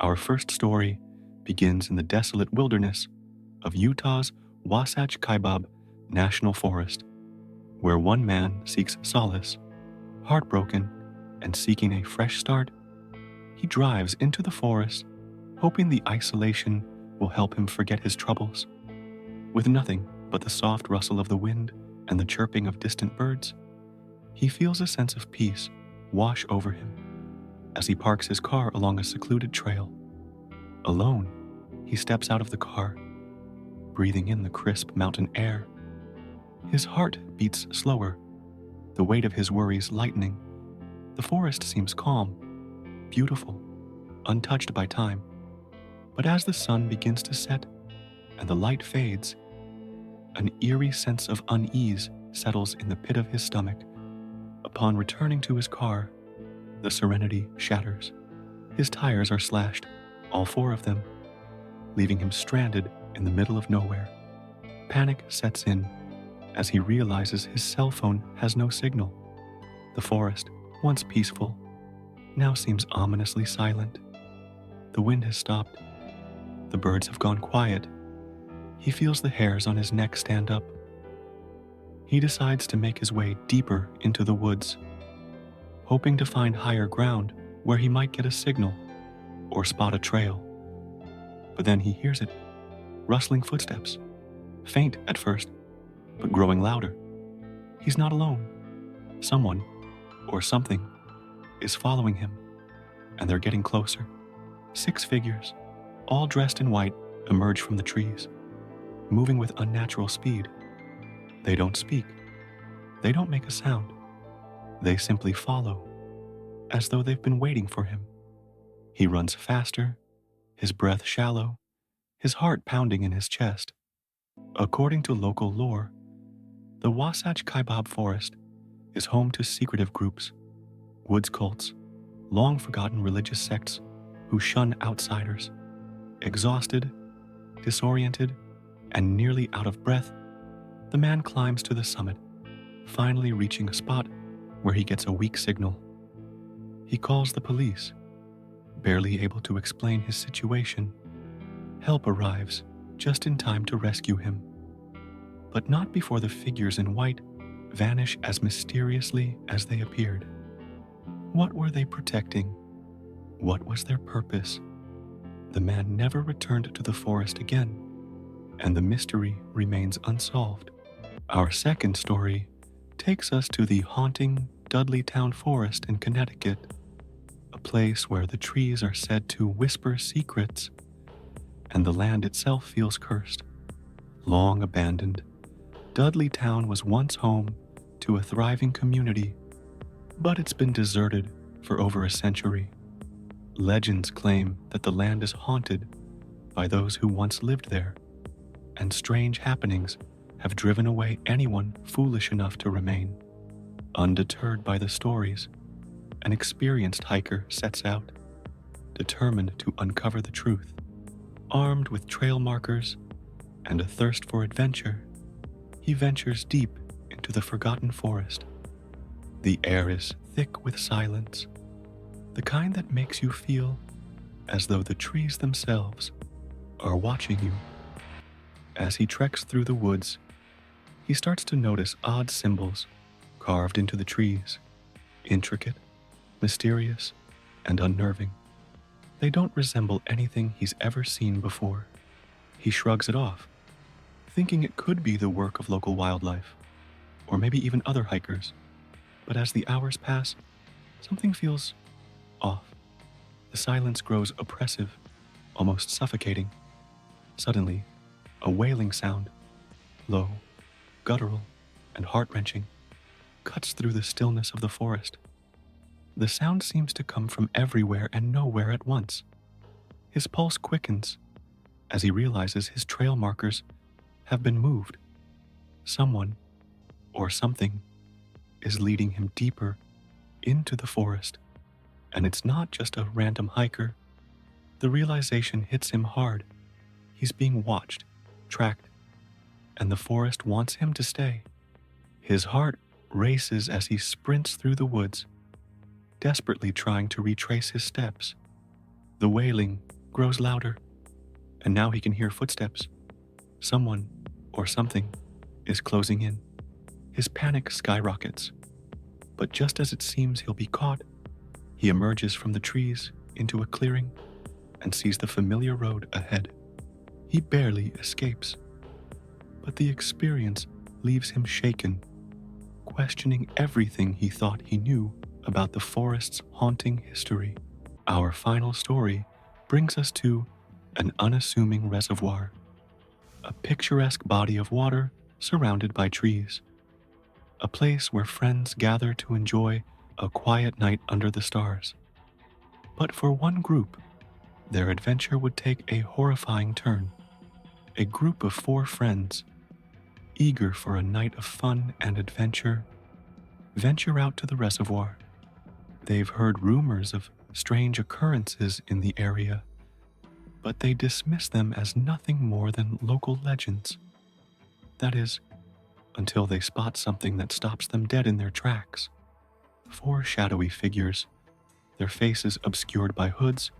Our first story begins in the desolate wilderness of Utah's Wasatch Kaibab National Forest, where one man seeks solace. Heartbroken and seeking a fresh start, he drives into the forest, hoping the isolation will help him forget his troubles. With nothing but the soft rustle of the wind and the chirping of distant birds, he feels a sense of peace wash over him as he parks his car along a secluded trail. Alone, he steps out of the car, breathing in the crisp mountain air. His heart beats slower, the weight of his worries lightening. The forest seems calm, beautiful, untouched by time. But as the sun begins to set and the light fades, an eerie sense of unease settles in the pit of his stomach. Upon returning to his car, the serenity shatters. His tires are slashed, all four of them, leaving him stranded in the middle of nowhere. Panic sets in as he realizes his cell phone has no signal. The forest, once peaceful, now seems ominously silent. The wind has stopped. The birds have gone quiet. He feels the hairs on his neck stand up. He decides to make his way deeper into the woods, hoping to find higher ground where he might get a signal or spot a trail. But then he hears it, rustling footsteps, faint at first, but growing louder. He's not alone. Someone, or something, is following him, and they're getting closer. 6 figures, all dressed in white, emerge from the trees, moving with unnatural speed. They don't speak. They don't make a sound. They simply follow, as though they've been waiting for him. He runs faster, his breath shallow, his heart pounding in his chest. According to local lore, the Wasatch Kaibab Forest is home to secretive groups, woods cults, long-forgotten religious sects who shun outsiders. Exhausted, disoriented, and nearly out of breath, the man climbs to the summit, finally reaching a spot where he gets a weak signal. He calls the police, barely able to explain his situation. Help arrives just in time to rescue him, but not before the figures in white vanish as mysteriously as they appeared. What were they protecting? What was their purpose? The man never returned to the forest again, and the mystery remains unsolved. Our second story takes us to the haunting Dudleytown Forest in Connecticut, a place where the trees are said to whisper secrets, and the land itself feels cursed. Long abandoned, Dudleytown was once home to a thriving community, but it's been deserted for over a century. Legends claim that the land is haunted by those who once lived there, and strange happenings have driven away anyone foolish enough to remain. Undeterred by the stories, an experienced hiker sets out, determined to uncover the truth. Armed with trail markers and a thirst for adventure, he ventures deep into the forgotten forest. The air is thick with silence, the kind that makes you feel as though the trees themselves are watching you. As he treks through the woods, he starts to notice odd symbols carved into the trees, intricate, mysterious, and unnerving. They don't resemble anything he's ever seen before. He shrugs it off, thinking it could be the work of local wildlife, or maybe even other hikers. But as the hours pass, something feels off. The silence grows oppressive, almost suffocating. Suddenly, a wailing sound, low, guttural, and heart-wrenching, cuts through the stillness of the forest. The sound seems to come from everywhere and nowhere at once. His pulse quickens as he realizes his trail markers have been moved. Someone, or something, is leading him deeper into the forest. And it's not just a random hiker. The realization hits him hard. He's being watched, tracked, and the forest wants him to stay. His heart races as he sprints through the woods, desperately trying to retrace his steps. The wailing grows louder, and now he can hear footsteps. Someone or something is closing in. His panic skyrockets, but just as it seems he'll be caught, he emerges from the trees into a clearing and sees the familiar road ahead. He barely escapes, but the experience leaves him shaken, questioning everything he thought he knew about the forest's haunting history. Our final story brings us to an unassuming reservoir, a picturesque body of water surrounded by trees, a place where friends gather to enjoy a quiet night under the stars. But for one group, their adventure would take a horrifying turn. A group of 4 friends, eager for a night of fun and adventure, venture out to the reservoir. They've heard rumors of strange occurrences in the area, but they dismiss them as nothing more than local legends. That is, until they spot something that stops them dead in their tracks. 4 shadowy figures, their faces obscured by hoods,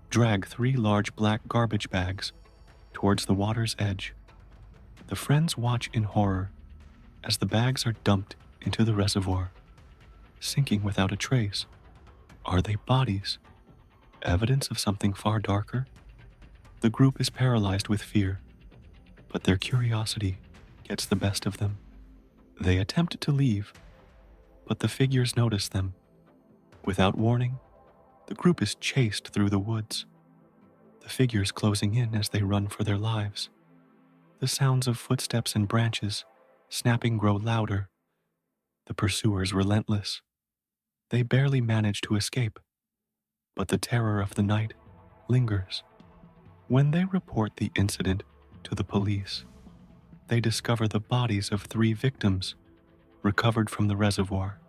drag 3 large black garbage bags towards the water's edge. The friends watch in horror as the bags are dumped into the reservoir, sinking without a trace. Are they bodies? Evidence of something far darker? The group is paralyzed with fear, but their curiosity gets the best of them. They attempt to leave, but the figures notice them. Without warning, the group is chased through the woods, the figures closing in as they run for their lives. The sounds of footsteps and branches snapping grow louder. The pursuers relentless. They barely manage to escape, but the terror of the night lingers. When they report the incident to the police, they discover the bodies of 3 victims recovered from the reservoir.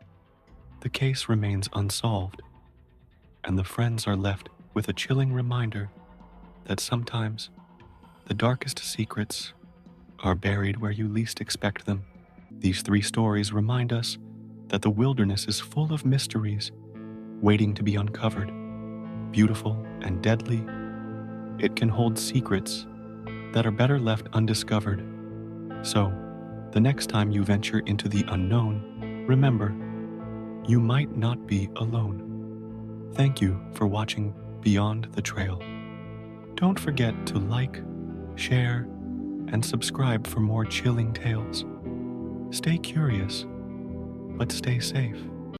The case remains unsolved, and the friends are left with a chilling reminder that sometimes the darkest secrets are buried where you least expect them. These 3 stories remind us that the wilderness is full of mysteries waiting to be uncovered. Beautiful and deadly, it can hold secrets that are better left undiscovered. So, the next time you venture into the unknown, remember, you might not be alone. Thank you for watching Beyond the Trail. Don't forget to like, share, and subscribe for more chilling tales. Stay curious, but stay safe.